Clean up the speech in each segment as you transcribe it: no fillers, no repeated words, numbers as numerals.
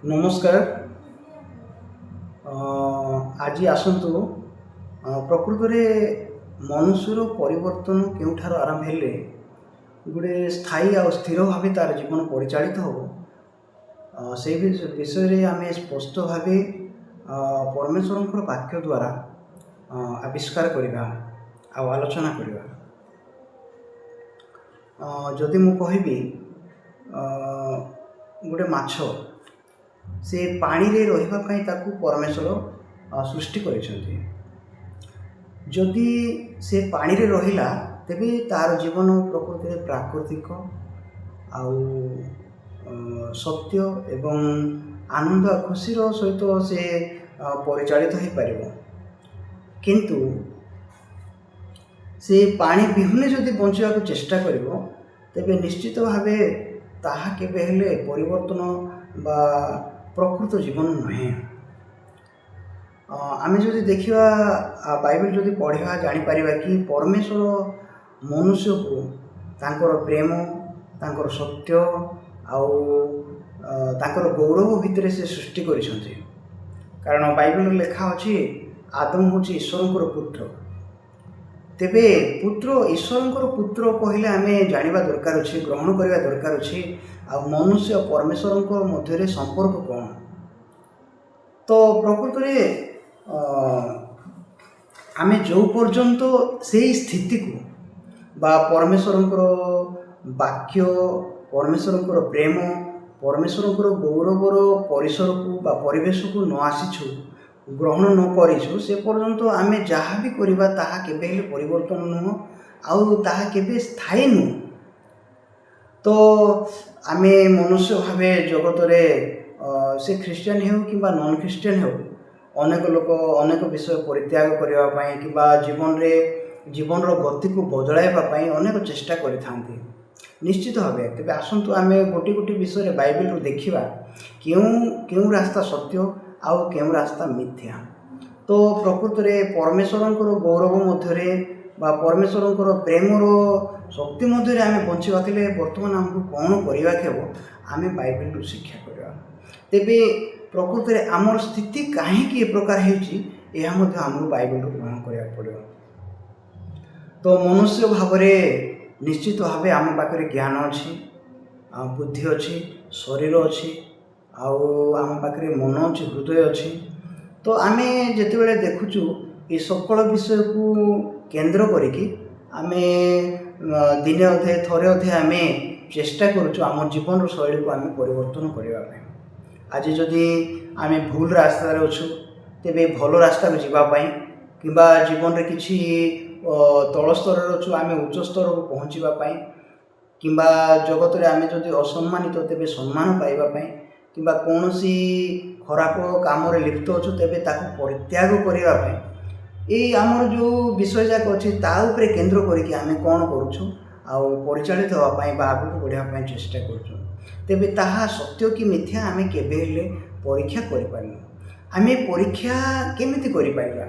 नमस्कार। आज आसतु प्रकृत में मनुष्यर परिवर्तन केउठार आरंभ हेले गोटे स्थायी आ स्थिर भाव तार जीवन परिचालित हो से विषय रे आम स्पष्ट भाव परमेश्वर वाक्य द्वारा आविष्कार करवा आलोचना करवा। जदि मु कहबी गोटे माछ से पानी रे रहिबा पई ताकू परमेश्वर सृष्टि करिसेंती। जदि से पानी रे रहिला तेबे तार जीवन प्रकृति रे प्राकृतिक आउ सत्य एवं आनंद खुशीर सहित से परिचालित हो पारिबो। किंतु से पानी बिहुने जदि बंचिया को चेष्टा करिबो तेबे निश्चित भावे ताहा केबे हेले परिवर्तन बा प्रकृत जीवन नुहे। आम जदि देखा बाइबल जदि पढ़ा जापर कि परमेश्वर मनुष्य को तांकर प्रेम तांकर सत्य आउ तांकर गौरव भितर से सृष्टि करिसेंती। कारण बाइबल लेखा अछि आदम होछि ईश्वरंकर पुत्र। तेबे पुत्र ईश्वरंकर पुत्र कहले आमे जानिबा दरकार अछि, ग्रहण करबा दरकार अछि आ मनुष्य परमेश्वरंकर मध्य संपर्क कौन। तो प्रकृत में आम जो पर्यंत से स्थिति को बा परमेश्वरंकर वाक्य परमेश्वरंकर प्रेम परमेश्वरंकर गौरवर परिसर को बा परिवेश को न आसीछु ग्रहण न करिछु से पर्यंत आम जहाँ भी करवा ताहा केबे हेले परिवर्तन नुह आउ ताहा केबे स्थायी नुह। तो आम मनुष्य भावे जगत रे से ख्रीस्टियन हो कि नॉन ख्रीस्टियन हो अनेक लोक अनेक विषय परित्याग करने कि जीवन गति को बदलाइवाई अनेक चेष्टा करते निश्चित भाव। तेज आसतु आम गोटे गोटे विषय बाइबल देखा क्यों रास्ता सत्य आउ क्यों रास्ता मिथ्या। तो प्रकृत में परमेश्वरंकर गौरव मध्य बा परमेश्वरंकर प्रेमर शक्ति मध्य आम बंचा बर्तमान आमको कौन करने आम बाइबल शिक्षा करवा। तेबे प्रकृत में आमर स्थिति कहीं प्रकार होमको बाइबल ग्रहण करा पड़ो। तो मनुष्य भाव निश्चित भाव आम पाखे ज्ञान अच्छी बुद्धि अच्छी शरीर अच्छी आम पाखे मन अच्छी हृदय अच्छी। तो आम जिते देखुचु ये सकल विषय को केंद्र करिकी आम दिने अधे थरे अधे आम चेष्टा करुचु आम जीवन शैली को आम परिवर्तन करने। आज जदि आम भूल रास्ता अच्छु तेबे भल रास्ता को जीवाई कि जीवन में किसी तल स्तर अच्छु आम उच्च स्तर को पहुँचापी कि जगत में आम जदि असम्मानित तेबे सम्मान पाइबापी कि कौन खराब काम लिप्त अच्छु तेबे ताकू परित्याग करने ये आमर जो विषय जाक अच्छी ताऊपर केन्द्र करके आम कौन करुचु आउ परिचालित होगापाई आगू बढ़ापी चेष्टा करुचु। तेबे ताहा सत्य कि मिथ्या आम केबे हेले परीक्षा करिपारनु। आम परीक्षा केमिति करिपारिबा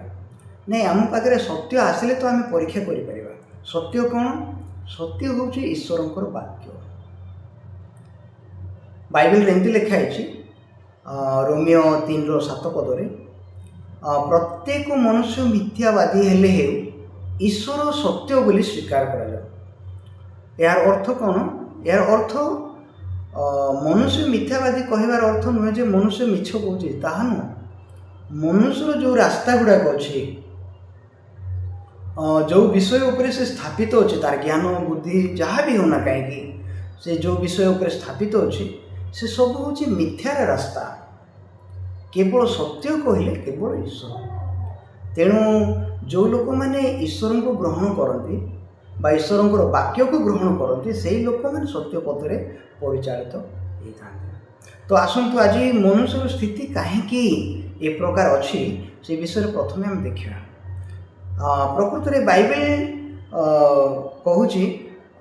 नहीं आम पाखे सत्य आसिले तो आम परीक्षा करिपारिबा। सत्य कौन? सत्य होउछि ईश्वरंकर वाक्य। बाइबल रे एंति लिखा है रोमियो 3:7 पदरे प्रत्येक मनुष्य मिथ्यावादी हेले हेउ ईश्वर सत्य बोली स्वीकार करा जाए। यार अर्थ कौन? यार अर्थ मनुष्य मिथ्यावादी कहबार अर्थ नुहे जे मनुष्य मिछ कहे ताहा नुह। मनुष्यर जो रास्ता गुड़ाक अच्छी जो विषय उपर से स्थापित अच्छे तार ज्ञान बुद्धि जहाँ भी होना कहीं से जो विषय उपर स्थापित अच्छे से सब हूँ मिथ्यार रास्ता। केवल सत्य कहले केवल ईश्वर। तेणु जो लोक मैंने ईश्वर को ग्रहण करती बा ईश्वरंकर वाक्य को ग्रहण करती से लोक मैंने सत्य पथरे परिचालित होता। तो आसतु आज मनुष्य स्थिति कहीं ए प्रकार अच्छी से विषय प्रथमे आम देखा। प्रकृत में बाइबल कहूँ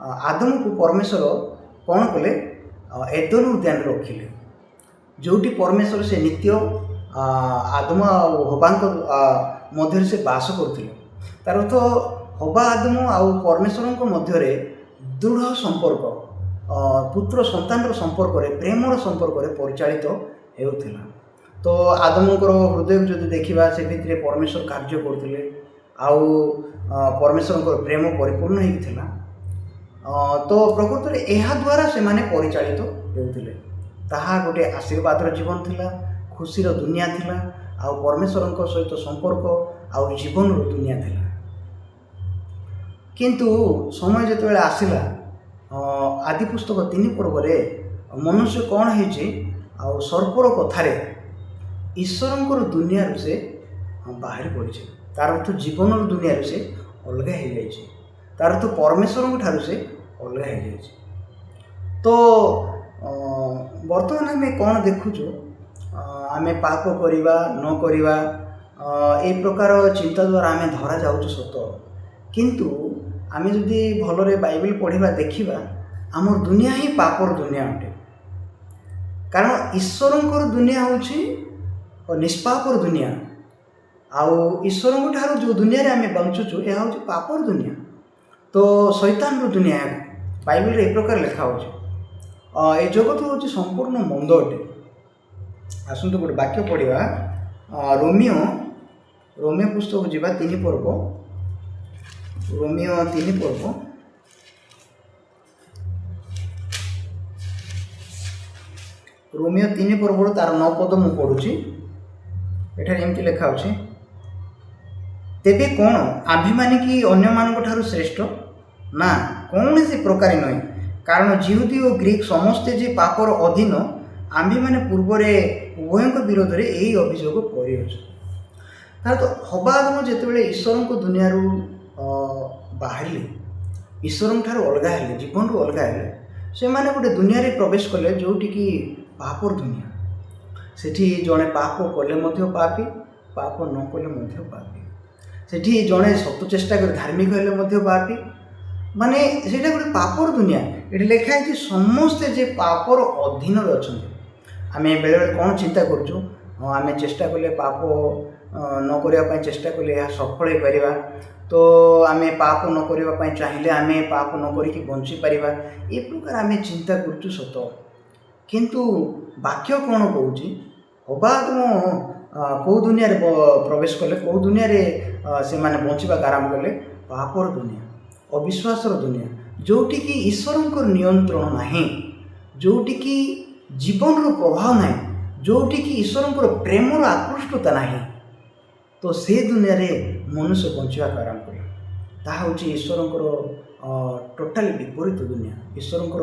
आदम को परमेश्वर कौन कले एदन उद्यान रखिले जोटी परमेश्वर से नित्य आदम हबा मध्य से बास करते। तार अर्थ हबा आदम आउ परमेश्वर मध्य दृढ़ संपर्क पुत्र सन्तान संपर्क प्रेमर संपर्क परिचालित ହେଉଥିଲା। ତ ଆଦମଙ୍କର ହୃଦୟକୁ ଯଦି ଦେଖିବା ସେ ଭିତରେ ପରମେଶ୍ୱର କାର୍ଯ୍ୟ କରୁଥିଲେ ଆଉ ପରମେଶ୍ୱରଙ୍କର ପ୍ରେମ ପରିପୂର୍ଣ୍ଣ ହେଇକି ଥିଲା। ତ ପ୍ରକୃତରେ ଏହା ଦ୍ୱାରା ସେମାନେ ପରିଚାଳିତ ହେଉଥିଲେ। ତାହା ଗୋଟେ ଆଶୀର୍ବାଦର ଜୀବନ ଥିଲା, ଖୁସିର ଦୁନିଆ ଥିଲା, ଆଉ ପରମେଶ୍ୱରଙ୍କ ସହିତ ସମ୍ପର୍କ ଆଉ ଜୀବନର ଦୁନିଆ ଥିଲା। କିନ୍ତୁ ସମୟ ଯେତେବେଳେ ଆସିଲା, ଆଦି ପୁସ୍ତକ 3 ପର୍ବରେ ମନୁଷ୍ୟ କ'ଣ ହେଇଛି, ଆଉ ସର୍ପର କଥାରେ ଈଶ୍ୱରଙ୍କର ଦୁନିଆରୁ ସେ ବାହାରି ପଡ଼ିଛି। ତା'ର ଅର୍ଥ ଜୀବନର ଦୁନିଆରୁ ସେ ଅଲଗା ହେଇଯାଇଛି, ତା'ର ଅର୍ଥ ପରମେଶ୍ୱରଙ୍କ ଠାରୁ ସେ ଅଲଗା ହେଇଯାଇଛି। ତ ବର୍ତ୍ତମାନ ଆମେ କ'ଣ ଦେଖୁଛୁ, ଆମେ ପାପ କରିବା ନ କରିବା এই ପ୍ରକାର ଚିନ୍ତା ଦ୍ୱାରା ଆମେ ଧରାଯାଉଛୁ ସତ, କିନ୍ତୁ ଆମେ ଯଦି ଭଲରେ ବାଇବେଲ ପଢ଼ିବା ଦେଖିବା, ଆମର ଦୁନିଆ ହିଁ ପାପର ଦୁନିଆ ଅଟେ। କାରଣ ଈଶ୍ୱରଙ୍କର ଦୁନିଆ ହେଉଛି ନିଷ୍ପାପର ଦୁନିଆ, ଆଉ ଈଶ୍ୱରଙ୍କ ଠାରୁ ଯେଉଁ ଦୁନିଆରେ ଆମେ ବଞ୍ଚୁଛୁ ଏହା ହେଉଛି ପାପର ଦୁନିଆ। ତ ଶୈତାନର ଦୁନିଆ ବାଇବେଲରେ ଏ ପ୍ରକାର ଲେଖା ହେଉଛି। ଏ ଜଗତ ହେଉଛି ସମ୍ପୂର୍ଣ୍ଣ ମନ୍ଦ ଅଟେ। ଆସନ୍ତୁ ଗୋଟେ ବାକ୍ୟ ପଢ଼ିବା, ରୋମିଓ ପୁସ୍ତକ ଯିବା 3 ପର୍ବ, ରୋମିଓ 3 ପର୍ବ ରୋମିଓ 3 ପର୍ବରୁ ତା'ର 9 ପଦ ମୁଁ ପଢ଼ୁଛି। ଏଠାରେ ଏମିତି ଲେଖା ଅଛି, ତେବେ କ'ଣ ଆମ୍ଭେମାନେ କି ଅନ୍ୟମାନଙ୍କ ଠାରୁ ଶ୍ରେଷ୍ଠ? ନା, କୌଣସି ପ୍ରକାରେ ନୁହେଁ। କାରଣ ଯିହୁଦୀ ଓ ଗ୍ରୀକ୍ ସମସ୍ତେ ଯେ ପାପର ଅଧୀନ, ଆମ୍ଭେମାନେ ପୂର୍ବରେ ଉଭୟଙ୍କ ବିରୋଧରେ ଏହି ଅଭିଯୋଗ କରିଅଛୁ। ତାହେଲେ ତ ହବା ଆଦମ ଯେତେବେଳେ ଈଶ୍ୱରଙ୍କ ଦୁନିଆରୁ ବାହାରିଲେ, ଈଶ୍ୱରଙ୍କ ଠାରୁ ଅଲଗା ହେଲେ, ଜୀବନରୁ ଅଲଗା ହେଲେ, ସେମାନେ ଗୋଟେ ଦୁନିଆରେ ପ୍ରବେଶ କଲେ ଯେଉଁଠିକି ପାପର ଦୁନିଆ। ସେଠି ଜଣେ ପାପ କଲେ ମଧ୍ୟ ପାପୀ, ପାପ ନ କଲେ ମଧ୍ୟ ପାପୀ। ସେଠି ଜଣେ ସତ ଚେଷ୍ଟା କରି ଧାର୍ମିକ ହେଲେ ମଧ୍ୟ ପାପୀ। ମାନେ ସେଇଟା ଗୋଟେ ପାପର ଦୁନିଆ। ଏଠି ଲେଖା ହେଇଛି ସମସ୍ତେ ଯେ ପାପର ଅଧୀନରେ ଅଛନ୍ତି। ଆମେ ବେଳେବେଳେ କ'ଣ ଚିନ୍ତା କରୁଛୁ, ଆମେ ଚେଷ୍ଟା କଲେ ପାପ ନ କରିବା ପାଇଁ ଚେଷ୍ଟା କଲେ ଏହା ସଫଳ ହେଇପାରିବା, ତ ଆମେ ପାପ ନ କରିବା ପାଇଁ ଚାହିଁଲେ ଆମେ ପାପ ନ କରିକି ବଞ୍ଚିପାରିବା, ଏ ପ୍ରକାର ଆମେ ଚିନ୍ତା କରୁଛୁ ସତ। କିନ୍ତୁ ବାକ୍ୟ କ'ଣ କହୁଛି, ହବା ଆଦମ କେଉଁ ଦୁନିଆରେ ପ୍ରବେଶ କଲେ, କେଉଁ ଦୁନିଆରେ ସେମାନେ ବଞ୍ଚିବାକୁ ଆରମ୍ଭ କଲେ? ପାପର ଦୁନିଆ, ଅବିଶ୍ୱାସର ଦୁନିଆ, ଯେଉଁଠିକି ଈଶ୍ୱରଙ୍କର ନିୟନ୍ତ୍ରଣ ନାହିଁ, ଯେଉଁଠିକି ଜୀବନର ପ୍ରଭାବ ନାହିଁ, ଯେଉଁଠିକି ଈଶ୍ୱରଙ୍କର ପ୍ରେମର ଆକୃଷ୍ଟତା ନାହିଁ। ତ ସେ ଦୁନିଆରେ ମନୁଷ୍ୟ ବଞ୍ଚିବାକୁ ଆରମ୍ଭ କଲା। ତାହା ହେଉଛି ଈଶ୍ୱରଙ୍କର ଟୋଟାଲି ବିପରୀତ ଦୁନିଆ, ଈଶ୍ୱରଙ୍କର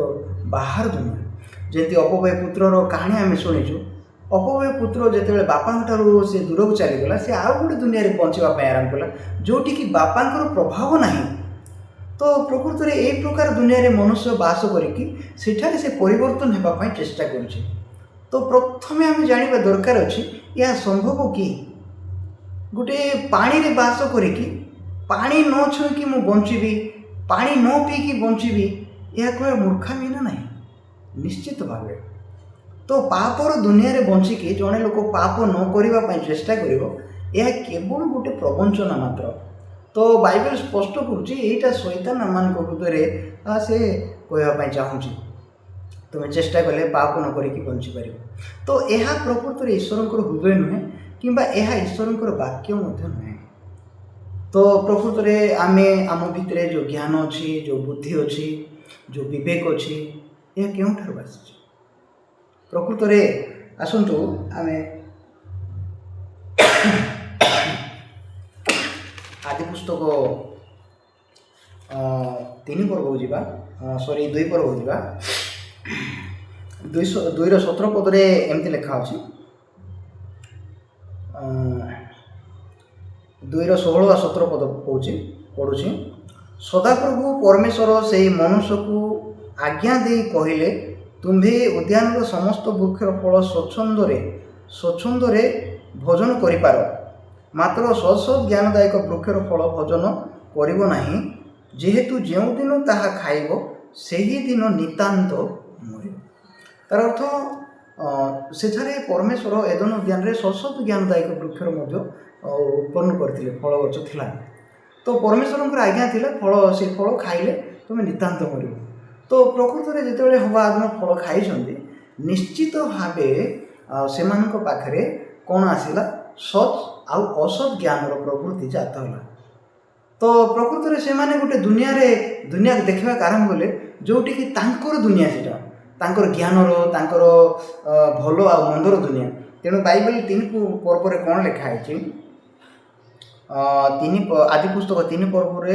ବାହାର ଦୁନିଆ। ଯେମିତି ଅପବୟ ପୁତ୍ରର କାହାଣୀ ଆମେ ଶୁଣିଛୁ, ଅପବୟ ପୁତ୍ର ଯେତେବେଳେ ବାପାଙ୍କ ଠାରୁ ସେ ଦୂରକୁ ଚାଲିଗଲା, ସେ ଆଉ ଗୋଟେ ଦୁନିଆରେ ବଞ୍ଚିବା ପାଇଁ ଆରମ୍ଭ କଲା, ଯେଉଁଠିକି ବାପାଙ୍କର ପ୍ରଭାବ ନାହିଁ। ତ ପ୍ରକୃତରେ ଏହି ପ୍ରକାର ଦୁନିଆରେ ମନୁଷ୍ୟ ବାସ କରିକି ସେଠାରେ ସେ ପରିବର୍ତ୍ତନ ହେବା ପାଇଁ ଚେଷ୍ଟା କରୁଛି। ତ ପ୍ରଥମେ ଆମେ ଜାଣିବା ଦରକାର ଅଛି, ଏହା ସମ୍ଭବ କି? ଗୋଟେ ପାଣିରେ ବାସ କରିକି ପାଣି ନ ଛୁଇଁକି ମୁଁ ବଞ୍ଚିବି, ପାଣି ନ ପିଇକି ବଞ୍ଚିବି, ଏହା କହିବା ମୂର୍ଖାମୀ ନା ନାହିଁ? ନିଶ୍ଚିତ ଭାବେ। ତ ପାପର ଦୁନିଆରେ ବଞ୍ଚିକି ଜଣେ ଲୋକ ପାପ ନ କରିବା ପାଇଁ ଚେଷ୍ଟା କରିବ, ଏହା କେବଳ ଗୋଟେ ପ୍ରବଞ୍ଚନା ମାତ୍ର। ତ ବାଇବେଲ ସ୍ପଷ୍ଟ କରୁଛି, ଏଇଟା ଶୈତାନ ଆମମାନଙ୍କ ହୃଦୟରେ ସେ କହିବା ପାଇଁ ଚାହୁଁଛି, ତୁମେ ଚେଷ୍ଟା କଲେ ପାପ ନ କରିକି ବଞ୍ଚିପାରିବ। ତ ଏହା ପ୍ରକୃତରେ ଈଶ୍ୱରଙ୍କର ହୃଦୟ ନୁହେଁ, କିମ୍ବା ଏହା ଈଶ୍ୱରଙ୍କର ବାକ୍ୟ ମଧ୍ୟ ନୁହେଁ। ତ ପ୍ରକୃତରେ ଆମେ ଆମ ଭିତରେ ଯେଉଁ ଜ୍ଞାନ ଅଛି, ଯେଉଁ ବୁଦ୍ଧି ଅଛି, ଯେଉଁ ବିବେକ ଅଛି, ଏହା କେଉଁଠାରୁ ଆସିଛି? ପ୍ରକୃତରେ ଆସନ୍ତୁ ଆମେ ଆଦି ପୁସ୍ତକ 3 ପର୍ବକୁ ଯିବା, 2 ପର୍ବକୁ ଯିବା। 2ର 17 ପଦରେ ଏମିତି ଲେଖା ଅଛି, 2ର 16 ଆଉ 17 ପଦ ପଢ଼ୁଛି। ସଦାପ୍ରଭୁ ପରମେଶ୍ୱର ସେହି ମନୁଷ୍ୟକୁ ଆଜ୍ଞା ଦେଇ କହିଲେ, ତୁମ୍ଭେ ଉଦ୍ୟାନର ସମସ୍ତ ବୃକ୍ଷର ଫଳ ସ୍ୱଚ୍ଛନ୍ଦରେ ଭୋଜନ କରିପାର, ମାତ୍ର ସତ୍ ଜ୍ଞାନଦାୟକ ବୃକ୍ଷର ଫଳ ଭୋଜନ କରିବ ନାହିଁ, ଯେହେତୁ ଯେଉଁଦିନ ତାହା ଖାଇବ ସେହିଦିନ ନିତାନ୍ତ ମରିବ। ତାର ଅର୍ଥ ସେଠାରେ ପରମେଶ୍ୱର ଏଦନ ଉଦ୍ୟାନରେ ସତ୍ ଜ୍ଞାନଦାୟକ ବୃକ୍ଷର ମଧ୍ୟ ଉତ୍ପନ୍ନ କରିଥିଲେ, ଫଳ ଗଛ ଥିଲା। ତ ପରମେଶ୍ୱରଙ୍କର ଆଜ୍ଞା ଥିଲା, ସେ ଫଳ ଖାଇଲେ ତୁମେ ନିତାନ୍ତ ମରିବ। ତ ପ୍ରକୃତରେ ଯେତେବେଳେ ହବା ଆଦମ ଫଳ ଖାଇଛନ୍ତି, ନିଶ୍ଚିତ ଭାବେ ସେମାନଙ୍କ ପାଖରେ କ'ଣ ଆସିଲା, ସତ୍ ଆଉ ଅସତ୍ ଜ୍ଞାନର ପ୍ରବୃତ୍ତି ଜାତ ହେଲା। ତ ପ୍ରକୃତରେ ସେମାନେ ଗୋଟେ ଦୁନିଆ ଦେଖିବାକୁ ଆରମ୍ଭ କଲେ, ଯେଉଁଠିକି ତାଙ୍କର ଦୁନିଆ, ସେଇଟା ତାଙ୍କର ଜ୍ଞାନର, ତାଙ୍କର ଭଲ ଆଉ ମନ୍ଦର ଦୁନିଆ। ତେଣୁ ବାଇବେଲ 3 ପର୍ବରେ କ'ଣ ଲେଖା ହେଇଛି, ଆଦି ପୁସ୍ତକ 3 ପର୍ବର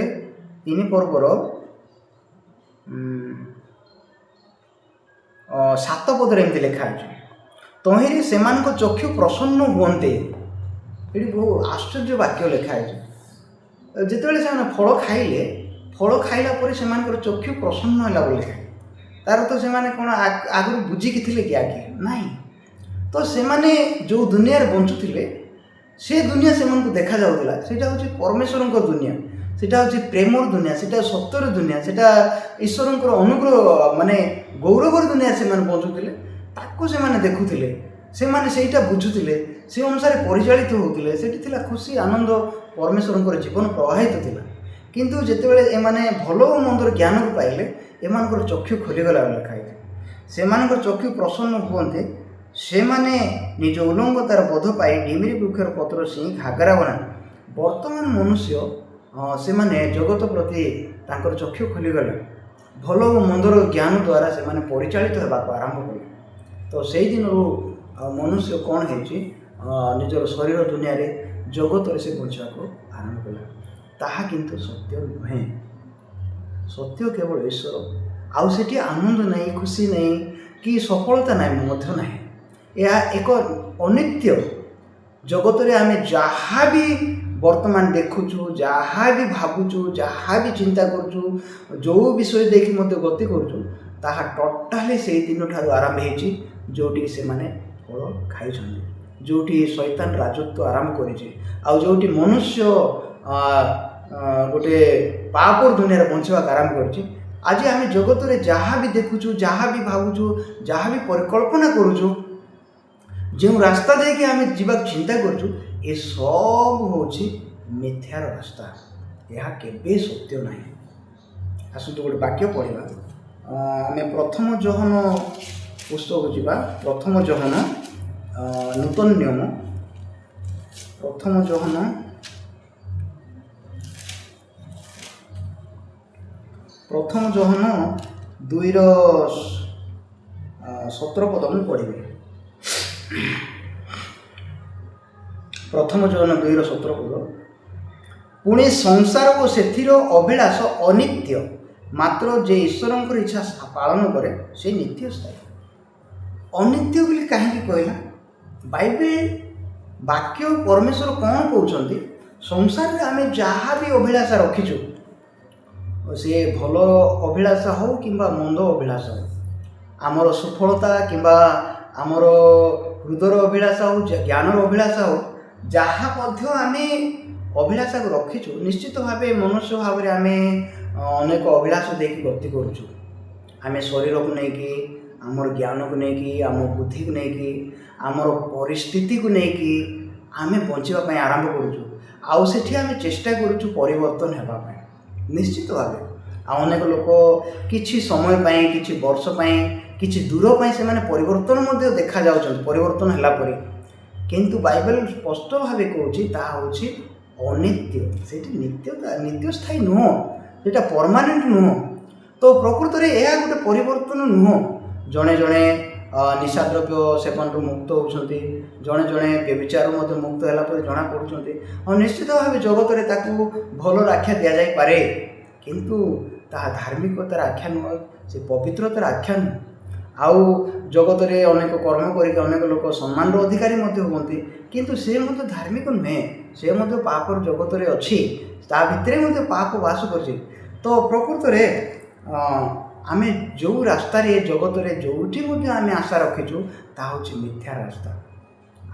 7 ପଦରେ ଏମିତି ଲେଖା ହେଇଛି, ତହିଁରେ ସେମାନଙ୍କ ଚକ୍ଷୁ ପ୍ରସନ୍ନ ହୁଅନ୍ତେ। ଏଠି ବହୁ ଆଶ୍ଚର୍ଯ୍ୟ ବାକ୍ୟ ଲେଖା ହେଇଛି। ଯେତେବେଳେ ସେମାନେ ଫଳ ଖାଇଲା ପରେ ସେମାନଙ୍କର ଚକ୍ଷୁ ପ୍ରସନ୍ନ ହେଲା ବୋଲି ଲେଖା। ତାର ତ ସେମାନେ କ'ଣ ଆଗରୁ ବୁଝିକି ଥିଲେ କି ଆଗେ? ନାହିଁ। ତ ସେମାନେ ଯେଉଁ ଦୁନିଆରେ ବଞ୍ଚୁଥିଲେ, ସେ ଦୁନିଆ ସେମାନଙ୍କୁ ଦେଖାଯାଉଥିଲା। ସେଇଟା ହେଉଛି ପରମେଶ୍ୱରଙ୍କ ଦୁନିଆ, ସେଇଟା ହେଉଛି ପ୍ରେମର ଦୁନିଆ, ସେଇଟା ସତ୍ୟର ଦୁନିଆ, ସେଇଟା ଈଶ୍ୱରଙ୍କର ଅନୁଗ୍ରହ ମାନେ ଗୌରବର ଦୁନିଆ ସେମାନେ ବଞ୍ଚୁଥିଲେ। ତାକୁ ସେମାନେ ଦେଖୁଥିଲେ, ସେମାନେ ସେଇଟା ବୁଝୁଥିଲେ, ସେ ଅନୁସାରେ ପରିଚାଳିତ ହେଉଥିଲେ। ସେଠି ଥିଲା ଖୁସି, ଆନନ୍ଦ, ପରମେଶ୍ୱରଙ୍କର ଜୀବନ ପ୍ରବାହିତ ଥିଲା। କିନ୍ତୁ ଯେତେବେଳେ ଏମାନେ ଭଲ ଓ ମନ୍ଦର ଜ୍ଞାନକୁ ପାଇଲେ, ଏମାନଙ୍କର ଚକ୍ଷୁ ଖୋଲିଗଲା ଲେଖା ହେଇଛି। ସେମାନଙ୍କର ଚକ୍ଷୁ ପ୍ରସନ୍ନ ହୁଅନ୍ତେ, ସେମାନେ ନିଜ ଉଲଙ୍ଗତାର ବୋଧ ପାଇ ଡିମିରି ବୃକ୍ଷର ପତ୍ର ସିଂ ଘାଗରା ବନା। ବର୍ତ୍ତମାନ ମନୁଷ୍ୟ ସେମାନେ ଜଗତ ପ୍ରତି ତାଙ୍କର ଚକ୍ଷୁ ଖୋଲିଗଲେ, ଭଲ ଓ ମନ୍ଦର ଜ୍ଞାନ ଦ୍ୱାରା ସେମାନେ ପରିଚାଳିତ ହେବାକୁ ଆରମ୍ଭ କଲେ। ତ ସେଇ ଦିନରୁ ମନୁଷ୍ୟ କ'ଣ ହେଇଛି, ନିଜର ଶରୀର ଦୁନିଆରେ ଜଗତରେ ସେ ବଞ୍ଚିବାକୁ ଆରମ୍ଭ କଲା। ତାହା କିନ୍ତୁ ସତ୍ୟ ନୁହେଁ। ସତ୍ୟ କେବଳ ଈଶ୍ୱର। ଆଉ ସେଠି ଆନନ୍ଦ ନାହିଁ, ଖୁସି ନାହିଁ, କି ସଫଳତା ନାହିଁ ମଧ୍ୟ ନାହିଁ। ଏହା ଏକ ଅନିତ୍ୟ ଜଗତରେ ଆମେ ଯାହା ବି ବର୍ତ୍ତମାନ ଦେଖୁଛୁ, ଯାହା ବି ଭାବୁଛୁ, ଯାହା ବି ଚିନ୍ତା କରୁଛୁ, ଯେଉଁ ବିଷୟ ଦେଇକି ମଧ୍ୟ ଗତି କରୁଛୁ, ତାହା ଟୋଟାଲି ସେଇ ଦିନଠାରୁ ଆରମ୍ଭ ହେଇଛି ଯେଉଁଠି ସେମାନେ ଫଳ ଖାଇଛନ୍ତି, ଯେଉଁଠି ଶୈତାନ ରାଜତ୍ୱ ଆରମ୍ଭ କରିଛି, ଆଉ ଯେଉଁଠି ମନୁଷ୍ୟ ଗୋଟେ ପାପର ଦୁନିଆରେ ବଞ୍ଚିବାକୁ ଆରମ୍ଭ କରିଛି। ଆଜି ଆମେ ଜଗତରେ ଯାହା ବି ଦେଖୁଛୁ, ଯାହା ବି ଭାବୁଛୁ, ଯାହା ବି ପରିକଳ୍ପନା କରୁଛୁ, ଯେଉଁ ରାସ୍ତା ଦେଇକି ଆମେ ଯିବାକୁ ଚିନ୍ତା କରୁଛୁ, ଏସବୁ ହେଉଛି ମିଥ୍ୟାର ରାସ୍ତା। ଏହା କେବେ ସତ୍ୟ ନାହିଁ। ଆସନ୍ତୁ ଗୋଟେ ବାକ୍ୟ ପଢ଼ିବା। ଆମେ ପ୍ରଥମ ଯୋହନ ପୁସ୍ତକକୁ ଯିବା। ପ୍ରଥମ ଯୋହନ ନୂତନ ନିୟମ, ପ୍ରଥମ ଯୋହନ 2:17 ପଦ ମୁଁ ପଢ଼ିବି। ପ୍ରଥମ ଯୋହନ 2:17 ପଦ। ପୁଣି ସଂସାର ଓ ସେଥିର ଅଭିଳାଷ ଅନିତ୍ୟ, ମାତ୍ର ଯେ ଈଶ୍ୱରଙ୍କର ଇଚ୍ଛା ପାଳନ କରେ ସେ ନିତ୍ୟ ସ୍ଥାୟୀ। ଅନିତ୍ୟ ବୋଲି କାହିଁକି କହିଲା? ବାଇବେଲ ବାକ୍ୟ ପରମେଶ୍ୱର କ'ଣ କହୁଛନ୍ତି? ସଂସାରରେ ଆମେ ଯାହା ବି ଅଭିଳାଷା ରଖିଛୁ, ସେ ଭଲ ଅଭିଳାଷା ହେଉ କିମ୍ବା ମନ୍ଦ ଅଭିଳାଷା ହେଉ, ଆମର ସଫଳତା କିମ୍ବା ଆମର ହୃଦୟର ଅଭିଳାଷା ହେଉ, ଜ୍ଞାନର ଅଭିଳାଷା ହେଉ, ଯାହା ମଧ୍ୟ ଆମେ ଅଭିଳାଷାକୁ ରଖିଛୁ, ନିଶ୍ଚିତ ଭାବେ ମନୁଷ୍ୟ ଭାବରେ ଆମେ ଅନେକ ଅଭିଳାଷ ଦେଇକି ଗତି କରୁଛୁ। ଆମେ ଶରୀରକୁ ନେଇକି, ଆମର ଜ୍ଞାନକୁ ନେଇକି, ଆମ ବୁଦ୍ଧିକୁ ନେଇକି, ଆମର ପରିସ୍ଥିତିକୁ ନେଇକି ଆମେ ବଞ୍ଚିବା ପାଇଁ ଆରମ୍ଭ କରୁଛୁ। ଆଉ ସେଠି ଆମେ ଚେଷ୍ଟା କରୁଛୁ ପରିବର୍ତ୍ତନ ହେବା ପାଇଁ, ନିଶ୍ଚିତ ଭାବେ। ଆଉ ଅନେକ ଲୋକ କିଛି ସମୟ ପାଇଁ, କିଛି ବର୍ଷ ପାଇଁ, କିଛି ଦୂର ପାଇଁ ସେମାନେ ପରିବର୍ତ୍ତନ ମଧ୍ୟ ଦେଖାଯାଉଛନ୍ତି ପରିବର୍ତ୍ତନ ହେଲା ପରେ। କିନ୍ତୁ ବାଇବେଲ ସ୍ପଷ୍ଟ ଭାବେ କହୁଛି ତାହା ହେଉଛି ଅନିତ୍ୟ। ସେଠି ନିତ୍ୟସ୍ଥାୟୀ ନୁହଁ, ସେଇଟା ପରମାନେଣ୍ଟ ନୁହଁ। ତ ପ୍ରକୃତରେ ଏହା ଗୋଟେ ପରିବର୍ତ୍ତନ ନୁହଁ। ଜଣେ ଜଣେ ନିଶାଦ୍ରବ୍ୟ ସେବନରୁ ମୁକ୍ତ ହେଉଛନ୍ତି, ଜଣେ ଜଣେ ବ୍ୟଭିଚାରରୁ ମଧ୍ୟ ମୁକ୍ତ ହେଲା ପରେ ଜଣାପଡ଼ୁଛନ୍ତି। ଆଉ ନିଶ୍ଚିତ ଭାବେ ଜଗତରେ ତାକୁ ଭଲର ଆଖ୍ୟା ଦିଆଯାଇପାରେ, କିନ୍ତୁ ତାହା ଧାର୍ମିକତାର ଆଖ୍ୟା ନୁହେଁ, ସେ ପବିତ୍ରତାର ଆଖ୍ୟା ନୁହେଁ। ଆଉ ଜଗତରେ ଅନେକ କର୍ମ କରିକି ଅନେକ ଲୋକ ସମ୍ମାନର ଅଧିକାରୀ ମଧ୍ୟ ହୁଅନ୍ତି, କିନ୍ତୁ ସେ ମଧ୍ୟ ଧାର୍ମିକ ନୁହେଁ, ସେ ମଧ୍ୟ ପାପର ଜଗତରେ ଅଛି, ତା ଭିତରେ ମଧ୍ୟ ପାପ ବାସ କରୁଛି। ତ ପ୍ରକୃତରେ ଆମେ ଯେଉଁ ରାସ୍ତାରେ ଜଗତରେ ଯେଉଁଠି ମଧ୍ୟ ଆମେ ଆଶା ରଖିଛୁ, ତାହା ହେଉଛି ମିଥ୍ୟା ରାସ୍ତା।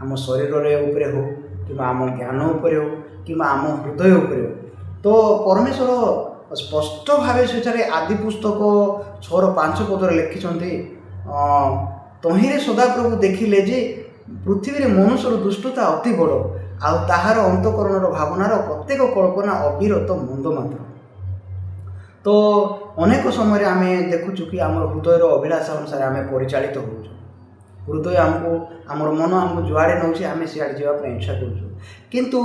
ଆମ ଶରୀରରେ ଉପରେ ହେଉ କିମ୍ବା ଆମ ଜ୍ଞାନ ଉପରେ ହେଉ କିମ୍ବା ଆମ ହୃଦୟ ଉପରେ ହେଉ। ତ ପରମେଶ୍ୱର ସ୍ପଷ୍ଟ ଭାବେ ସେଠାରେ ଆଦି ପୁସ୍ତକ 6:5 ପଦରେ ଲେଖିଛନ୍ତି, ତହିଁରେ ସଦାପ୍ରଭୁ ଦେଖିଲେ ଯେ ପୃଥିବୀରେ ମନୁଷ୍ୟର ଦୁଷ୍ଟତା ଅତି ବଡ଼, ଆଉ ତାହାର ଅନ୍ତଃକରଣର ଭାବନାର ପ୍ରତ୍ୟେକ କଳ୍ପନା ଅବିରତ ମନ୍ଦ ମାତ୍ର। ତ ଅନେକ ସମୟରେ ଆମେ ଦେଖୁଛୁ କି ଆମର ହୃଦୟର ଅଭିଳାଷା ଅନୁସାରେ ଆମେ ପରିଚାଳିତ ହେଉଛୁ। हृदय आमको आमर मन आमको जुआड़े नौ आम सियाड़े जावाई इच्छा करूँ किंतु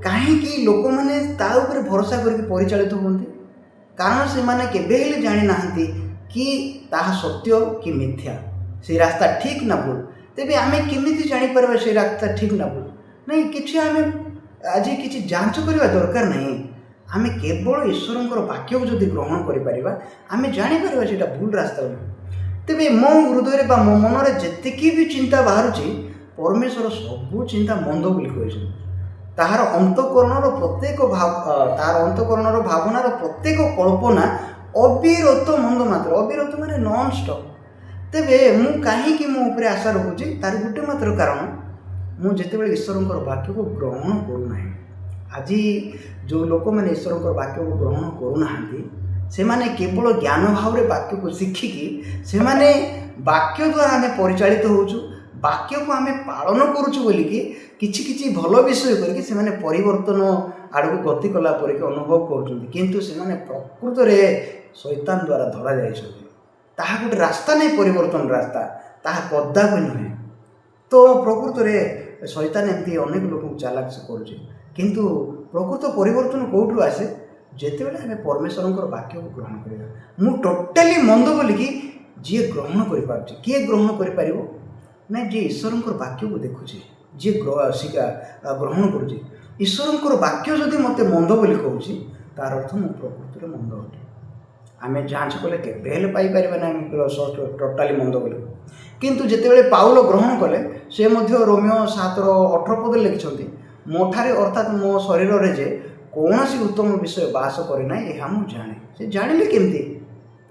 कहीं लोक मैंने भरोसा करके परिचालित होती कारण से माने केबे हेले जानी ना कि ताहा सत्य कि मिथ्या से रास्ता ठीक ना भूल तेबे आमे केमिति जानी परबा से रास्ता ठीक ना भूल नहीं किछि आमे आज किछि जांच करबा दरकार नहीं आमे केवल ईश्वरंकर वाक्य को जदि ग्रहण करि परिबा आमे जानि परबा सेटा भूल रास्ता बोली तेबे मो हृदय बा मो मन रे जेतिकी भी चिंता बाहरुछि परमेश्वर सब चिंता मंद बोली कहछन ताहार अंतःकरणर प्रत्येक तार अंतःकरणर भावनार प्रत्येक कल्पना अविरत मंद मात्र अविरत माने नॉन स्टॉप तेबे मु कहीं मो ऊपर आशा रखुची तार गोटे मात्र कारण मु जितेबाला ईश्वरंकर वाक्य को ग्रहण करूना आज जो लोक मैंने ईश्वरंकर वाक्य को ग्रहण करूना से माने केवल ज्ञान भाव रे वाक्य को शिखिकी से माने वाक्य द्वारा आम परिचालित होचु वाक्य को आम पालन करुचु बोलिकी किछि किछि भल विषय करके से माने परिवर्तन आड़ को गति कला परिके अनुभव करुचंती किंतु से माने प्रकृत रे शैतान द्वारा धरा जाइछंती ताहा गोटे रास्ता नहीं परिवर्तन रास्ता ताहा कदापि नुहे तो प्रकृत रे शैतान एमती अनेक लोक चालाक से करुचे किंतु प्रकृत परिवर्तन कौटू आसे जितेबाला आम परमेश्वर वाक्य को ग्रहण करा मु टोटाली मंद बोलिकी जी ग्रहण कर किए ग्रहण कर ना जी ईश्वरंकर वाक्य को देखुची जी ग्रहण करुँची ईश्वरंकर वाक्य जदि मत मंद बोली कहूँ तार अर्थ मु प्रकृत में मंद अटे आम जांच कले केबे पाइपर ना टोटाली मंद बोली किंतु जितेबाला पाउल ग्रहण कले से रोमियो 7:18 पद लिखिं मोठारे अर्थात मो शरीर रे जे कौन सी उत्तम विषय बास करे ना यह मु जाने से जानिले केमती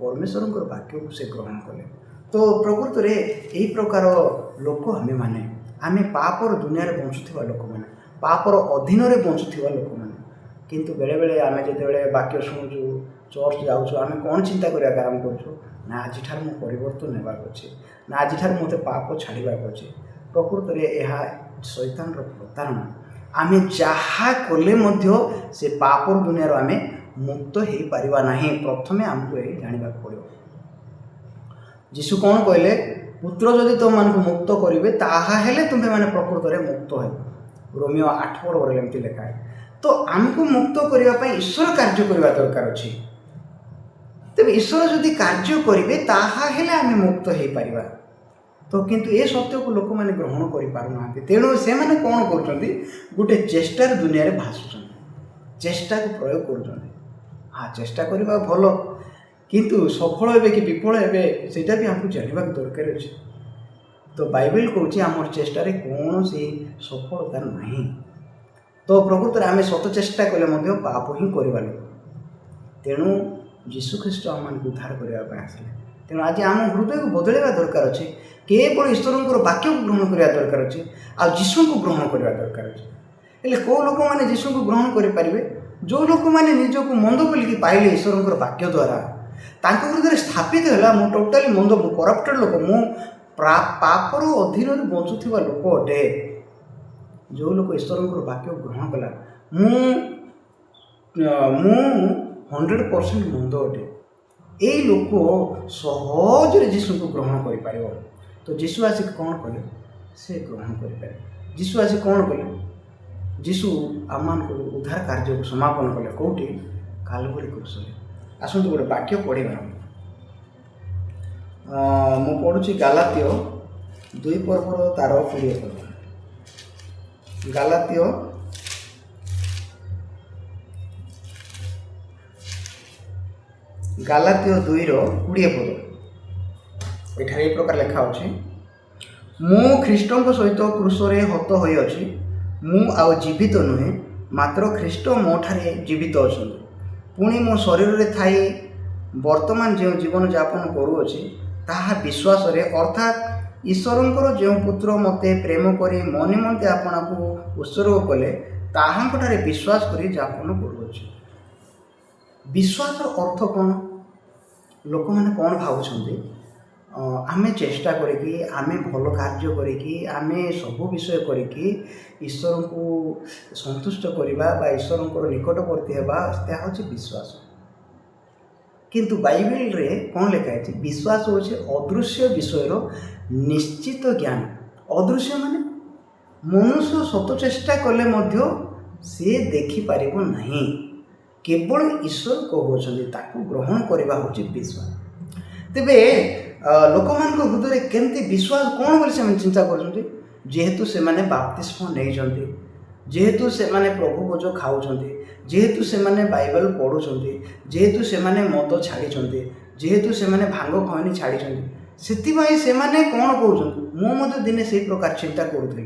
परमेश्वर वाक्य को से ग्रहण कले तो प्रकृत रे यही प्रकार लोक आमे पापर दुनिया रे बंचुथिबा लोक माने पापर अधीन रे बंचुथिबा लोक माने किंतु बेले बेले आमे जेतेबेले वाक्य शुणुचु चर्च जाउछु आमे कोन चिंता करिया आरंभ करछु ना आज ठार मु परिवर्तन हेबाक अछि ना आज ठार मते पाप छाड़ीबाक अछि प्रकृत रे यह शैतान रो प्रतारणा आमे जहा कले मध्य से पापर दुनिया रो आमे मुक्त हे परिबा नाही प्रथमे हमको ए जानिबा पड़ियो जीशु कौन कहले पुत्र जदि तुम मान मुक्त करेंगे ताहा हेले तुम्हें मैंने प्रकृत में मुक्त हो रोमियो 8:8 एमती लिखा है तो आमको मुक्त करने ईश्वर कार्य करने दरकार अच्छी तेज ईश्वर जदि कार्य करेंगे ताहा हेले आम मुक्त हो पारिबा तो किंतु ए सत्य को लोक मैंने ग्रहण कर पारना तेणु से मैंने कौन कर गोटे चेष्टार दुनिया रे भासुं चेष्टा को प्रयोग कर हाँ चेष्टा करवा भल किंतु सफल हे कि विफल हे सेटा भी हमको जानवा दरकार अच्छे तो बाइबल कहूँ आम चेष्टार कौन सी सफलता नहीं तो प्रकृत में आम सत चेष्टा कले पाप ही करवा लोक तेणु जीशु ख्रीस्ट आम उद्धार करने आसिले तेणु आज आम हृदय को बदलवा दरकार अच्छे केवल ईश्वर वाक्य को ग्रहण करने दरकार अच्छे आ जीशु को ग्रहण करने दरकार अच्छे हेल्ले कौ लोक मैंने जीशु को ग्रहण करेंगे जो लोक मैंने निजक मंद बोलिकी पाइले ईश्वर वाक्य द्वारा तांको हृदय स्थापित है मु टोटाली मंद मु करप्टेड लोक मु पापर अधीन बंचुवा लोक अटे जो लोक ईश्वर वाक्य ग्रहण कला मु 100% मंद अटे यही लोक सहज जीशु को ग्रहण कर तो जीशु आसिक कौन कले से ग्रहण कर जीशु आसिक कौन कले जीशु आम उद्धार कार्य को समापन कले कौटी कालवरी क्रूस आसतु गोटे वाक्य पढ़ा मु पढ़ुची गालातीय 2 पर्वर तार 20 पद गालातीय गालातीय 2:20 पद एठारे एक प्रकार लिखा अच्छे मु ख्रीष्टों सहित क्रूसरे हत होई अछि मु आउ जीवित नुहे मात्र ख्रीष्ट मो ठारे जीवित अछंती पुणी मो शरीर रे थाई वर्तमान जो जीवन यापन करूँचे ताहा विश्वास रे अर्थात ईश्वरंकर जो पुत्र मते प्रेम करी मो निमंते आपना को उत्सर्ग कले ताहांठारे विश्वास करी यापन करूँचे विश्वास अर्थ कौन लोक मैंने कौन भावुं आमे चेष्टा करी आमे भल कार्य करी आमे सब विषय करी ईश्वर को संतुष्ट करवा ईश्वर निकटवर्ती होगा हूँ विश्वास କିନ୍ତୁ ବାଇବେଲରେ କ'ଣ ଲେଖା ହେଇଛି? ବିଶ୍ୱାସ ହେଉଛି ଅଦୃଶ୍ୟ ବିଷୟର ନିଶ୍ଚିତ ଜ୍ଞାନ। ଅଦୃଶ୍ୟ ମାନେ ମନୁଷ୍ୟ ଶତ ଚେଷ୍ଟା କଲେ ମଧ୍ୟ ସେ ଦେଖିପାରିବ ନାହିଁ। କେବଳ ଈଶ୍ୱର କହୁଅଛନ୍ତି, ତାକୁ ଗ୍ରହଣ କରିବା ହେଉଛି ବିଶ୍ୱାସ। ତେବେ ଲୋକମାନଙ୍କ ହୃଦୟରେ କେମିତି ବିଶ୍ୱାସ କ'ଣ ବୋଲି ସେମାନେ ଚିନ୍ତା କରୁଛନ୍ତି? ଯେହେତୁ ସେମାନେ ବାପ୍ତିସ୍ମ ନେଇଛନ୍ତି, ଯେହେତୁ ସେମାନେ ପ୍ରଭୁ ଭୋଜ ଖାଉଛନ୍ତି, ଯେହେତୁ ସେମାନେ ବାଇବେଲ ପଢ଼ୁଛନ୍ତି, ଯେହେତୁ ସେମାନେ ମଦ ଛାଡ଼ିଛନ୍ତି, ଯେହେତୁ ସେମାନେ ଭାଙ୍ଗ ଖଇନି ଛାଡ଼ିଛନ୍ତି, ସେଥିପାଇଁ ସେମାନେ କ'ଣ କହୁଛନ୍ତି? ମୁଁ ମଧ୍ୟ ଦିନେ ସେହି ପ୍ରକାର ଚିନ୍ତା କରୁଥିଲି,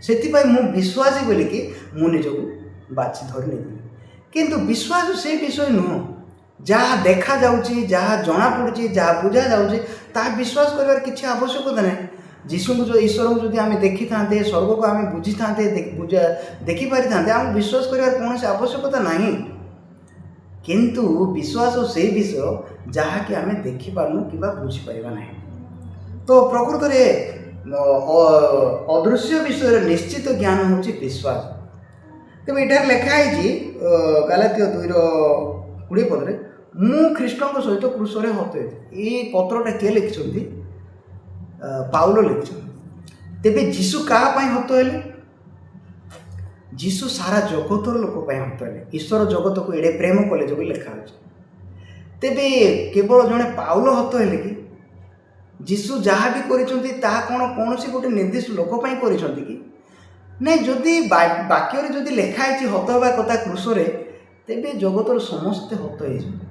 ସେଥିପାଇଁ ମୁଁ ବିଶ୍ୱାସୀ ବୋଲିକି ମୁଁ ନିଜକୁ ବାଛି ଧରି ନେଇଥିଲି। କିନ୍ତୁ ବିଶ୍ୱାସ ସେ ବିଷୟ ନୁହଁ। ଯାହା ଦେଖାଯାଉଛି, ଯାହା ଜଣାପଡ଼ୁଛି, ଯାହା ବୁଝାଯାଉଛି, ତାହା ବିଶ୍ୱାସ କରିବାର କିଛି ଆବଶ୍ୟକତା ନାହିଁ। ଯୀଶୁଙ୍କୁ ଈଶ୍ୱରଙ୍କୁ ଯଦି ଆମେ ଦେଖିଥାନ୍ତେ, ସ୍ୱର୍ଗକୁ ଆମେ ବୁଝିଥାନ୍ତେ, ଦେଖିପାରିଥାନ୍ତେ, ଆମକୁ ବିଶ୍ୱାସ କରିବାର କୌଣସି ଆବଶ୍ୟକତା ନାହିଁ। କିନ୍ତୁ ବିଶ୍ୱାସ ସେହି ବିଷୟ ଯାହାକି ଆମେ ଦେଖିପାରୁନୁ କିମ୍ବା ବୁଝିପାରିବା ନାହିଁ। ତ ପ୍ରକୃତରେ ଅଦୃଶ୍ୟ ବିଷୟରେ ନିଶ୍ଚିତ ଜ୍ଞାନ ହେଉଛି ବିଶ୍ୱାସ। ତେବେ ଏଠାରେ ଲେଖା ହେଇଛି ଗାଲାତୀୟ 2:20 ପଦରେ, ମୁଁ ଖ୍ରୀଷ୍ଟଙ୍କ ସହିତ କ୍ରୁଶରେ ହତ ହୋଇଛି। ଏଇ ପତ୍ରଟା କିଏ ଲେଖିଛନ୍ତି? ପାଉଲ ଲେଖିଛନ୍ତି। ତେବେ ଯୀଶୁ କାହା ପାଇଁ ହତ ହେଲେ? ଯୀଶୁ ସାରା ଜଗତର ଲୋକ ପାଇଁ ହତ ହେଲେ। ଈଶ୍ୱର ଜଗତକୁ ଏଡ଼େ ପ୍ରେମ କଲେ ଯୋଗୁଁ ଲେଖା ହେଉଛି। ତେବେ କେବଳ ଜଣେ ପାଉଲ ହତ ହେଲେ କି? ଯୀଶୁ ଯାହା ବି କରିଛନ୍ତି ତାହା କ'ଣ କୌଣସି ଗୋଟେ ନିର୍ଦ୍ଦିଷ୍ଟ ଲୋକ ପାଇଁ କରିଛନ୍ତି କି? ନାଇଁ, ଯଦି ବାକ୍ୟରେ ଯଦି ଲେଖା ହେଇଛି ହତ ହେବା କଥା କ୍ରୁଶରେ, ତେବେ ଜଗତର ସମସ୍ତେ ହତ ହେଇଛନ୍ତି।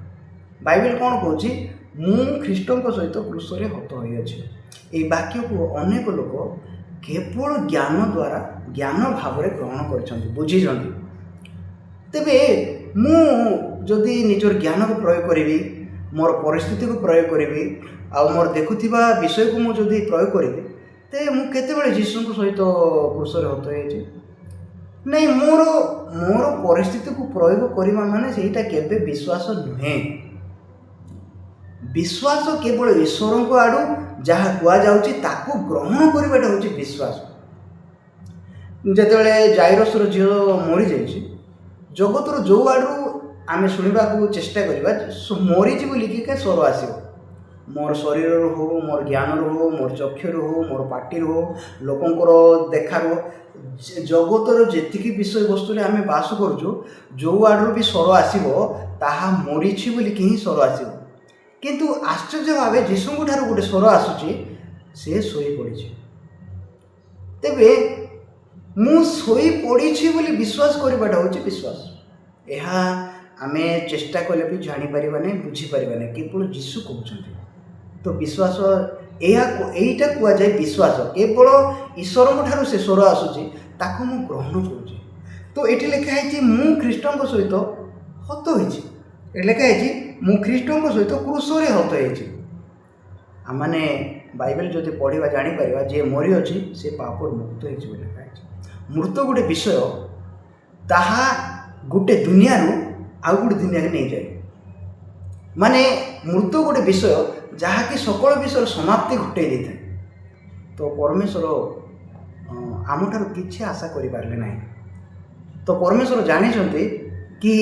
ବାଇବେଲ କ'ଣ କହୁଛି? ମୁଁ ଖ୍ରୀଷ୍ଟଙ୍କ ସହିତ କ୍ରୁଶରେ ହତ ହୋଇଅଛି। ଏହି ବାକ୍ୟକୁ ଅନେକ ଲୋକ କେବଳ ଜ୍ଞାନ ଦ୍ୱାରା, ଜ୍ଞାନ ଭାବରେ ଗ୍ରହଣ କରିଛନ୍ତି, ବୁଝିଛନ୍ତି। ତେବେ ମୁଁ ଯଦି ନିଜର ଜ୍ଞାନକୁ ପ୍ରୟୋଗ କରିବି, ମୋର ପରିସ୍ଥିତିକୁ ପ୍ରୟୋଗ କରିବି, ଆଉ ମୋର ଦେଖୁଥିବା ବିଷୟକୁ ମୁଁ ଯଦି ପ୍ରୟୋଗ କରିବି, ତେବେ ମୁଁ କେତେବେଳେ ଯୀଶୁଙ୍କ ସହିତ କ୍ରୁଶରେ ହତ ହେଇଛି? ନାଇଁ, ମୋର ପରିସ୍ଥିତିକୁ ପ୍ରୟୋଗ କରିବା ମାନେ ସେଇଟା କେବେ ବିଶ୍ୱାସ ନୁହେଁ। ବିଶ୍ୱାସ କେବଳ ଈଶ୍ୱରଙ୍କ ଆଡ଼ୁ ଯାହା କୁହାଯାଉଛି ତାକୁ ଗ୍ରହଣ କରିବାଟା ହେଉଛି ବିଶ୍ୱାସ। ଯେତେବେଳେ ଜାଇରସର ଝିଅ ମରିଯାଇଛି, ଜଗତର ଯେଉଁ ଆଡ଼ୁ ଆମେ ଶୁଣିବାକୁ ଚେଷ୍ଟା କରିବା, ମରିଛି ବୋଲିକି ସ୍ୱର ଆସିବ। ମୋର ଶରୀରରୁ ହଉ, ମୋର ଜ୍ଞାନରୁ ହଉ, ମୋର ଚକ୍ଷୁରୁ ହଉ, ମୋର ପାଟିରୁ ହଉ, ଲୋକଙ୍କର ଦେଖାରୁ, ଜଗତର ଯେତିକି ବିଷୟବସ୍ତୁରେ ଆମେ ବାସ କରୁଛୁ, ଯେଉଁ ଆଡ଼ରୁ ବି ସ୍ୱର ଆସିବ ତାହା ମରିଛି ବୋଲିକି ହିଁ ସ୍ୱର ଆସିବ। କିନ୍ତୁ ଆଶ୍ଚର୍ଯ୍ୟ ଭାବେ ଯୀଶୁଙ୍କ ଠାରୁ ଗୋଟେ ସ୍ୱର ଆସୁଛି, ସେ ଶୋଇପଡ଼ିଛି। ତେବେ ମୁଁ ଶୋଇପଡ଼ିଛି ବୋଲି ବିଶ୍ୱାସ କରିବାଟା ହେଉଛି ବିଶ୍ୱାସ। ଏହା ଆମେ ଚେଷ୍ଟା କଲେ ବି ଜାଣିପାରିବା ନାହିଁ, ବୁଝିପାରିବା ନାହିଁ, କେବଳ ଯୀଶୁ କହୁଛନ୍ତି। ତ ବିଶ୍ୱାସ ଏଇଟା କୁହାଯାଏ ବିଶ୍ୱାସ। କେବଳ ଈଶ୍ୱରଙ୍କ ଠାରୁ ସେ ସ୍ୱର ଆସୁଛି, ତାକୁ ମୁଁ ଗ୍ରହଣ କରୁଛି। ତ ଏଠି ଲେଖା ହେଇଛି ମୁଁ ଖ୍ରୀଷ୍ଟଙ୍କ ସହିତ ହତ ହୋଇଛି। ଏଠି ଲେଖା ହେଇଛି ମୁଁ ଖ୍ରୀଷ୍ଟଙ୍କ ସହିତ କ୍ରୁଶରେ ହତ ହେଇଛି। ଆମମାନେ ବାଇବେଲ ଯଦି ପଢ଼ିବା ଜାଣିପାରିବା, ଯିଏ ମରିଅଛି ସେ ପାପରୁ ମୁକ୍ତ ହେଇଛି ବୋଲି ଲେଖା ହେଇଛି। ମୃତ ଗୋଟେ ବିଷୟ, ତାହା ଗୋଟେ ଦୁନିଆରୁ ଆଉ ଗୋଟେ ଦୁନିଆକୁ ନେଇଯାଏ। ମାନେ ମୃତ ଗୋଟେ ବିଷୟ ଯାହାକି ସକଳ ବିଷୟର ସମାପ୍ତି ଘଟାଇ ଦେଇଥାଏ। ତ ପରମେଶ୍ୱର ଆମଠାରୁ କିଛି ଆଶା କରିପାରିଲେ ନାହିଁ। ତ ପରମେଶ୍ୱର ଜାଣିଛନ୍ତି କି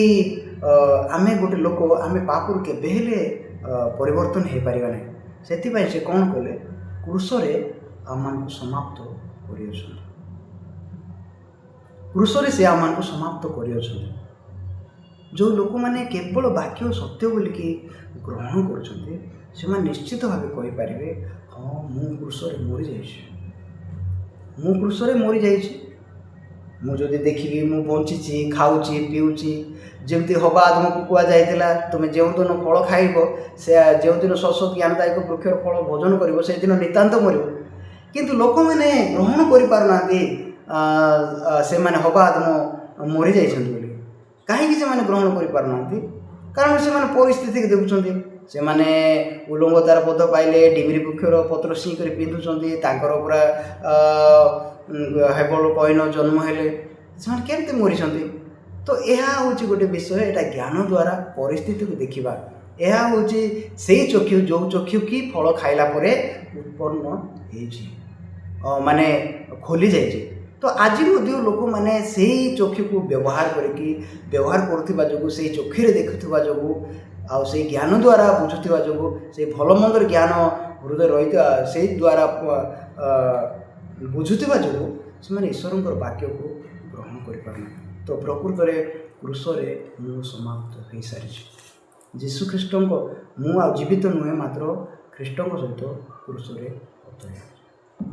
ଆମେ ଗୋଟେ ଲୋକ, ଆମେ ପାପରୁ କେବେ ହେଲେ ପରିବର୍ତ୍ତନ ହୋଇପାରିବା ନାହିଁ। ସେଥିପାଇଁ ସେ କ'ଣ କଲେ? କ୍ରୁଶରେ ଆମମାନଙ୍କୁ ସମାପ୍ତ କରିଅଛନ୍ତି। କ୍ରୁଶରେ ସେ ଆମମାନଙ୍କୁ ସମାପ୍ତ କରିଅଛନ୍ତି। ଯେଉଁ ଲୋକମାନେ କେବଳ ବାକ୍ୟ ସତ୍ୟ ବୋଲିକି ଗ୍ରହଣ କରୁଛନ୍ତି, ସେମାନେ ନିଶ୍ଚିତ ଭାବେ କହିପାରିବେ, ହଁ ମୁଁ କ୍ରୁଶରେ ମରିଯାଇଛି, ମୁଁ କ୍ରୁଶରେ ମରିଯାଇଛି। ମୁଁ ଯଦି ଦେଖିବି ମୁଁ ବଞ୍ଚିଛି, ଖାଉଛି, ପିଉଛି, ଯେମିତି ହବା ଆଦମକୁ କୁହାଯାଇଥିଲା, ତୁମେ ଯେଉଁଦିନ ଫଳ ଖାଇବ, ସେ ଯେଉଁଦିନ ଶସ୍ୟ ଜ୍ଞାନଦାୟକ ବୃକ୍ଷର ଫଳ ଭୋଜନ କରିବ, ସେଦିନ ନିତାନ୍ତ ମରିବ। କିନ୍ତୁ ଲୋକମାନେ ଗ୍ରହଣ କରିପାରୁନାହାନ୍ତି ସେମାନେ ହବା ଆଦମ ମରିଯାଇଛନ୍ତି ବୋଲି। କାହିଁକି ସେମାନେ ଗ୍ରହଣ କରିପାରୁନାହାନ୍ତି? କାରଣ ସେମାନେ ପରିସ୍ଥିତିକୁ ଦେଖୁଛନ୍ତି। ସେମାନେ ଉଲଙ୍ଗତାର ପଦ ପାଇଲେ, ଡିମିରି ବୃକ୍ଷର ପତ୍ର ସିଂ କରି ପିନ୍ଧୁଛନ୍ତି, ତାଙ୍କର ପୁରା ହେବଳ କଇନ ଜନ୍ମ ହେଲେ, ସେମାନେ କେମିତି ମରିଛନ୍ତି? ତ ଏହା ହେଉଛି ଗୋଟେ ବିଷୟ। ଏଇଟା ଜ୍ଞାନ ଦ୍ୱାରା ପରିସ୍ଥିତିକୁ ଦେଖିବା। ଏହା ହେଉଛି ସେଇ ଚକ୍ଷୁ, ଯେଉଁ ଚକ୍ଷୁ କି ଫଳ ଖାଇଲା ପରେ ଉତ୍ପନ୍ନ ହେଇଛି, ମାନେ ଖୋଲି ଯାଇଛି। ତ ଆଜି ମଧ୍ୟ ଲୋକମାନେ ସେଇ ଚକ୍ଷୁକୁ ବ୍ୟବହାର କରୁଥିବା ଯୋଗୁଁ, ସେଇ ଚକ୍ଷୁରେ ଦେଖୁଥିବା ଯୋଗୁଁ ଆଉ ସେଇ ଜ୍ଞାନ ଦ୍ୱାରା ବୁଝୁଥିବା ଯୋଗୁଁ ସେଇ ଭଲ ମନ୍ଦର ଜ୍ଞାନ ହୃଦୟ ରହିଥିବା ସେଇ ଦ୍ୱାରା ବୁଝୁଥିବା ଯୋଗୁଁ ସେମାନେ ଈଶ୍ୱରଙ୍କର ବାକ୍ୟକୁ ଗ୍ରହଣ କରିପାରୁନାହାନ୍ତି। ତ ପ୍ରକୃତରେ କୃଷରେ ମୁଁ ସମାପ୍ତ ହୋଇସାରିଛି। ଯୀଶୁଖ୍ରୀଷ୍ଟଙ୍କ ମୁଁ ଆଉ ଜୀବିତ ନୁହେଁ, ମାତ୍ର ଖ୍ରୀଷ୍ଟଙ୍କ ସହିତ କୃଷରେ ଅତଏ।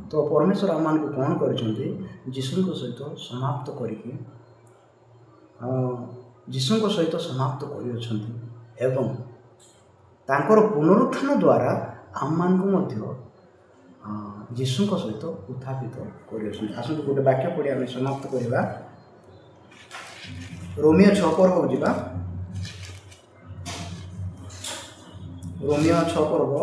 ତ ପରମେଶ୍ୱର ଆମମାନଙ୍କୁ କ'ଣ କରିଛନ୍ତି? ଯୀଶୁଙ୍କ ସହିତ ସମାପ୍ତ କରିକି ଯୀଶୁଙ୍କ ସହିତ ସମାପ୍ତ କରିଅଛନ୍ତି ଏବଂ ତାଙ୍କର ପୁନରୁତ୍ଥାନ ଦ୍ୱାରା ଆମମାନଙ୍କୁ ମଧ୍ୟ ଯୀଶୁଙ୍କ ସହିତ ଉତ୍ଥାପିତ କରିଅଛନ୍ତି। ଆସନ୍ତୁ ଗୋଟେ ବାକ୍ୟ ପଢ଼ି ଆମେ ସମାପ୍ତ କରିବା। ରୋମିଓ 6 ପର୍ବକୁ ଯିବା। ରୋମିଓ 6 ପର୍ବ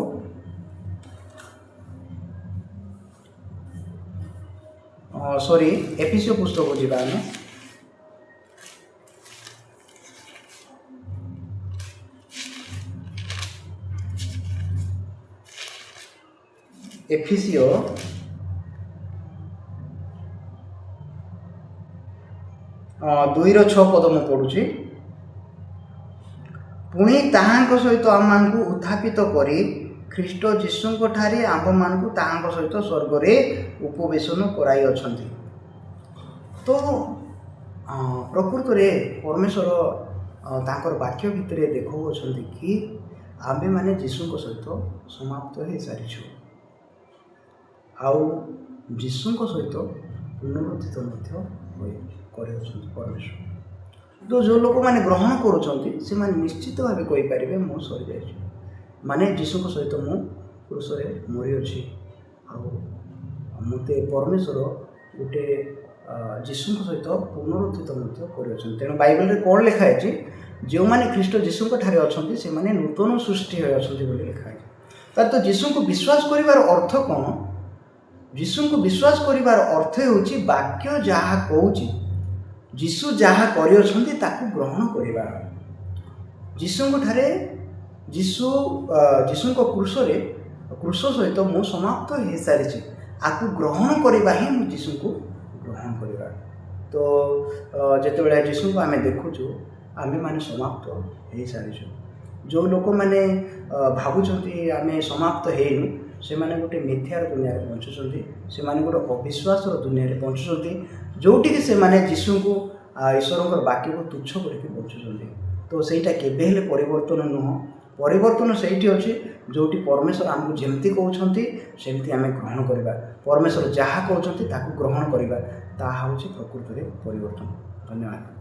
ଏଫେସୀୟ ପୁସ୍ତକକୁ ଯିବା ଆମେ। ଏଫେସୀୟ 2:6 ପଦ ମୁଁ ପଢ଼ୁଛି। ପୁଣି ତାହାଙ୍କ ସହିତ ଆମମାନଙ୍କୁ ଉତ୍ଥାପିତ କରି ଖ୍ରୀଷ୍ଟ ଯୀଶୁଙ୍କଠାରେ ଆମ୍ଭମାନଙ୍କୁ ତାହାଙ୍କ ସହିତ ସ୍ୱର୍ଗରେ ଉପବେଶନ କରାଇଅଛନ୍ତି। ତ ପ୍ରକୃତରେ ପରମେଶ୍ୱର ତାଙ୍କର ବାକ୍ୟ ଭିତରେ ଦେଖାଉଅଛନ୍ତି କି ଆମ୍ଭେମାନେ ଯୀଶୁଙ୍କ ସହିତ ସମାପ୍ତ ହୋଇସାରିଛୁ ଆଉ ଯୀଶୁଙ୍କ ସହିତ ପୁନରୁତ୍ଥିତ ମଧ୍ୟ କରିଅଛନ୍ତି ପରମେଶ୍ୱର। ତ ଯେଉଁ ଲୋକମାନେ ଗ୍ରହଣ କରୁଛନ୍ତି ସେମାନେ ନିଶ୍ଚିତ ଭାବେ କହିପାରିବେ ମୁଁ ସରିଯାଇଛି, ମାନେ ଯୀଶୁଙ୍କ ସହିତ ମୁଁ କୃଷରେ ମରିଅଛି ଆଉ ମୋତେ ପରମେଶ୍ୱର ଗୋଟେ ଯୀଶୁଙ୍କ ସହିତ ପୁନରୁତ୍ଥିତ ମଧ୍ୟ କରିଅଛନ୍ତି। ତେଣୁ ବାଇବଲରେ କ'ଣ ଲେଖା ହେଇଛି? ଯେଉଁମାନେ ଖ୍ରୀଷ୍ଟ ଯୀଶୁଙ୍କ ଠାରେ ଅଛନ୍ତି ସେମାନେ ନୂତନ ସୃଷ୍ଟି ହୋଇଅଛନ୍ତି ବୋଲି ଲେଖା ହେଇଛି। ତାର ତ ଯୀଶୁଙ୍କୁ ବିଶ୍ୱାସ କରିବାର ଅର୍ଥ କ'ଣ? ଯୀଶୁଙ୍କୁ ବିଶ୍ୱାସ କରିବାର ଅର୍ଥ ହେଉଛି ବାକ୍ୟ ଯାହା କହୁଛି, ଯୀଶୁ ଯାହା କରିଅଛନ୍ତି ତାକୁ ଗ୍ରହଣ କରିବା। ଯୀଶୁଙ୍କଠାରେ ଯୀଶୁଙ୍କ କୃଷ ସହିତ ମୁଁ ସମାପ୍ତ ହୋଇସାରିଛି, ଆକୁ ଗ୍ରହଣ କରିବା ହିଁ ମୁଁ ଯୀଶୁଙ୍କୁ ଗ୍ରହଣ କରିବା। ତ ଯେତେବେଳେ ଯୀଶୁଙ୍କୁ ଆମେ ଦେଖୁଛୁ ଆମେମାନେ ସମାପ୍ତ ହୋଇସାରିଛୁ। ଯେଉଁ ଲୋକମାନେ ଭାବୁଛନ୍ତି ଆମେ ସମାପ୍ତ ହେଇନୁ ସେମାନେ ଗୋଟେ ମିଥ୍ୟାର ଦୁନିଆରେ ବଞ୍ଚୁଛନ୍ତି, ସେମାନେ ଗୋଟେ ଅବିଶ୍ୱାସର ଦୁନିଆରେ ବଞ୍ଚୁଛନ୍ତି, ଯେଉଁଠିକି ସେମାନେ ଯୀଶୁଙ୍କୁ ଈଶ୍ୱରଙ୍କର ବାକ୍ୟକୁ ତୁଚ୍ଛ କରିକି ବଞ୍ଚୁଛନ୍ତି। ତ ସେଇଟା କେବେ ହେଲେ ପରିବର୍ତ୍ତନ ନୁହଁ। ପରିବର୍ତ୍ତନ ସେଇଠି ଅଛି ଯେଉଁଠି ପରମେଶ୍ୱର ଆମକୁ ଯେମିତି କହୁଛନ୍ତି ସେମିତି ଆମେ ଗ୍ରହଣ କରିବା। ପରମେଶ୍ୱର ଯାହା କହୁଛନ୍ତି ତାକୁ ଗ୍ରହଣ କରିବା, ତାହା ହେଉଛି ପ୍ରକୃତରେ ପରିବର୍ତ୍ତନ। ଧନ୍ୟବାଦ।